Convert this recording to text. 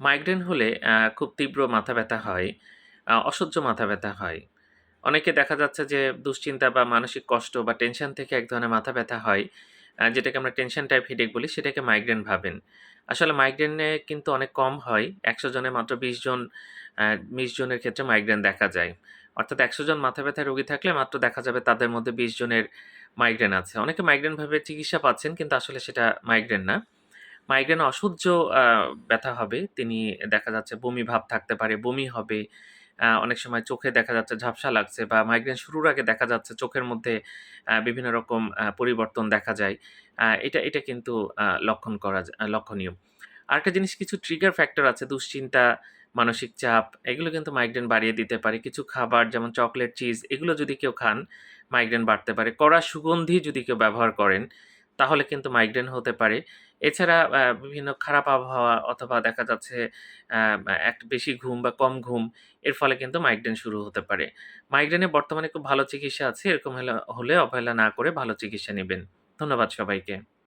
Migraine হলে খুব তীব্র মাথা ব্যথা হয়, অসহ্য মাথা ব্যথা হয়। অনেকে দেখা যাচ্ছে যে দুশ্চিন্তা বা মানসিক কষ্ট বা টেনশন থেকে এক ধরনের মাথা ব্যথা হয়, যেটাকে আমরা টেনশন টাইপ হেডেক বলি, সেটাকে মাইগ্রেন ভাবেন। আসলে মাইগ্রেনে কিন্তু অনেক কম হয়। ১০০ জনে মাত্র ২০ জন ২০ জনের ক্ষেত্রে মাইগ্রেন দেখা যায়। অর্থাৎ ১০০ জন মাথা ব্যথার রোগী থাকলে মাত্র দেখা যাবে তাদের মধ্যে ২০ জনের মাইগ্রেন আছে। অনেকে মাইগ্রেন ভাবে চিকিৎসা পাচ্ছেন কিন্তু আসলে সেটা মাইগ্রেন না। মাইগ্রেন অসহ্য আ ব্যথা হবে। তিনি দেখা যাচ্ছে বমি ভাব থাকতে পারে, বমি হবে। অনেক সময় চোখে দেখা যাচ্ছে ঝাপসা লাগছে বা মাইগ্রেন শুরুর আগে দেখা যাচ্ছে চোখের মধ্যে বিভিন্ন রকম পরিবর্তন দেখা যায়। এটা কিন্তু লক্ষণীয়। আরেকটা জিনিস, কিছু ট্রিগার ফ্যাক্টর আছে, দুশ্চিন্তা, মানসিক চাপ, এগুলো কিন্তু মাইগ্রেন বাড়িয়ে দিতে পারে। কিছু খাবার যেমন চকোলেট, চিজ এগুলো যদি কেউ খান, মাইগ্রেন বাড়তে পারে। কড়া সুগন্ধি যদি কেউ ব্যবহার করেন, তাহলে কিন্তু মাইগ্রেন হতে পারে। এছাড়া বিভিন্ন খারাপ আবহাওয়া অথবা দেখা যাচ্ছে আ বেশি ঘুম বা কম ঘুম, এর ফলে কিন্তু মাইগ্রেন শুরু হতে পারে। মাইগ্রেনের বর্তমানে খুব ভালো চিকিৎসা আছে। এরকম হলে অবহেলা না করে ভালো চিকিৎসা নিবেন। ধন্যবাদ সবাইকে।